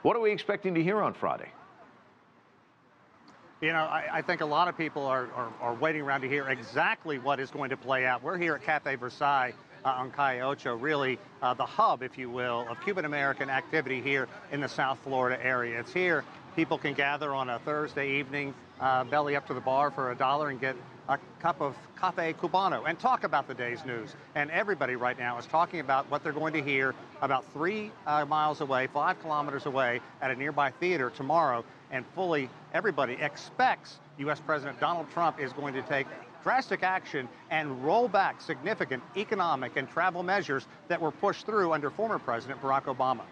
What are we expecting to hear on Friday? You know, I think a lot of people are waiting around to hear exactly what is going to play out. We're here at Cafe Versailles on Calle Ocho, really the hub, if you will, of Cuban-American activity here in the South Florida area. It's here. People can gather on a Thursday evening, belly up to the bar for $1 and get a cup of Cafe Cubano and talk about the day's news. And everybody right now is talking about what they're going to hear about 3 miles away, 5 kilometers away at a nearby theater tomorrow. And fully everybody expects U.S. President Donald Trump is going to take drastic action and roll back significant economic and travel measures that were pushed through under former President Barack Obama.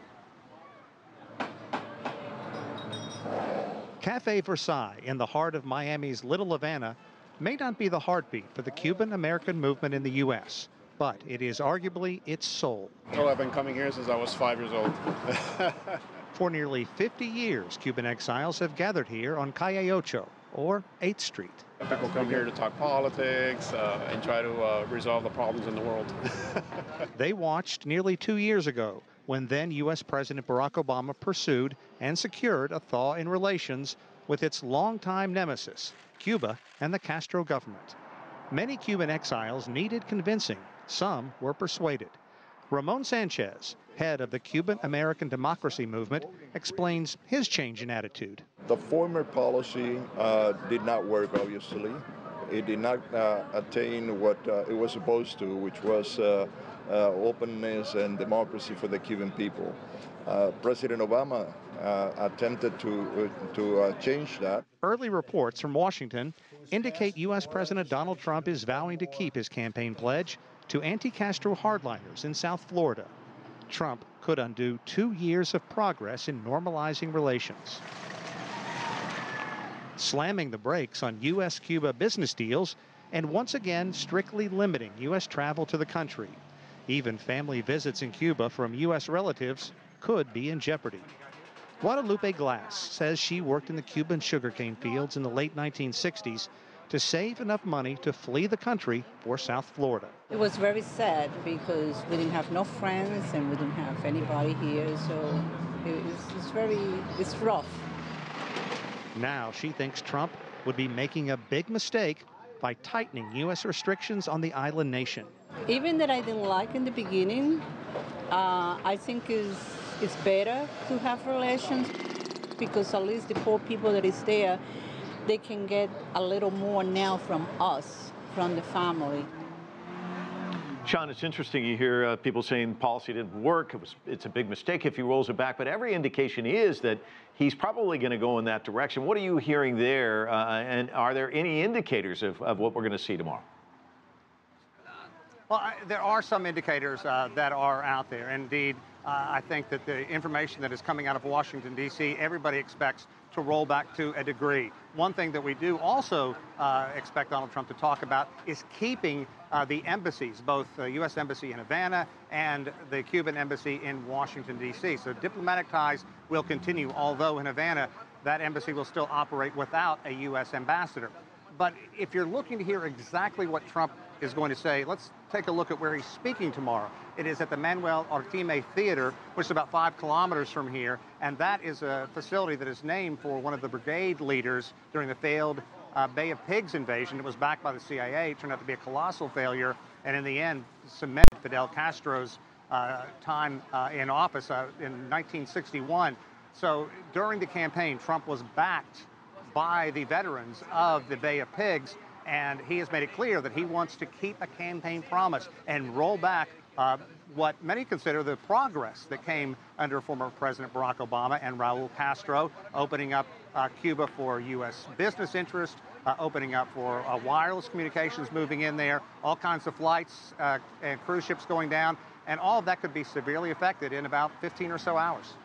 Cafe Versailles, in the heart of Miami's Little Havana, may not be the heartbeat for the Cuban-American movement in the U.S., but it is arguably its soul. Well, I've been coming here since I was 5 years old. For nearly 50 years, Cuban exiles have gathered here on Calle Ocho, or 8th Street. People come here to talk politics and try to resolve the problems in the world. They watched nearly 2 years ago when then U.S. President Barack Obama pursued and secured a thaw in relations with its longtime nemesis, Cuba and the Castro government. Many Cuban exiles needed convincing. Some were persuaded. Ramon Sanchez, head of the Cuban-American democracy movement, explains his change in attitude. The former policy did not work, obviously. It did not attain what it was supposed to, which was openness and democracy for the Cuban people. President Obama attempted to change that. Early reports from Washington indicate U.S. President Donald Trump is vowing to keep his campaign pledge to anti-Castro hardliners in South Florida. Trump could undo 2 years of progress in normalizing relations. Slamming the brakes on US-Cuba business deals and once again strictly limiting U.S. travel to the country. Even family visits in Cuba from U.S. relatives could be in jeopardy. Guadalupe Glass says she worked in the Cuban sugarcane fields in the late 1960s to save enough money to flee the country for South Florida. It was very sad because we didn't have no friends and we didn't have anybody here, so it's rough. Now she thinks Trump would be making a big mistake by tightening U.S. restrictions on the island nation. Even that I didn't like in the beginning, I think it's better to have relations because at least the poor people that is there, they can get a little more now from us, from the family. Sean, it's interesting you hear people saying policy didn't work. It's a big mistake if he rolls it back. But every indication is that he's probably going to go in that direction. What are you hearing there? And are there any indicators of what we're going to see tomorrow? Well, there are some indicators that are out there. Indeed, I think that the information that is coming out of Washington, D.C., everybody expects to roll back to a degree. One thing that we do also expect Donald Trump to talk about is keeping the embassies, both the U.S. Embassy in Havana and the Cuban Embassy in Washington, D.C. So diplomatic ties will continue, although in Havana, that embassy will still operate without a U.S. ambassador. But if you're looking to hear exactly what Trump is going to say, let's take a look at where he's speaking tomorrow. It is at the Manuel Ortime Theater, which is about 5 kilometers from here, and that is a facility that is named for one of the brigade leaders during the failed Bay of Pigs invasion. It was backed by the CIA. It turned out to be a colossal failure, and in the end, cemented Fidel Castro's time in office in 1961. So during the campaign, Trump was backed by the veterans of the Bay of Pigs, and he has made it clear that he wants to keep a campaign promise and roll back what many consider the progress that came under former President Barack Obama and Raul Castro, opening up Cuba for U.S. business interests, opening up for wireless communications moving in there, all kinds of flights and cruise ships going down, and all of that could be severely affected in about 15 or so hours.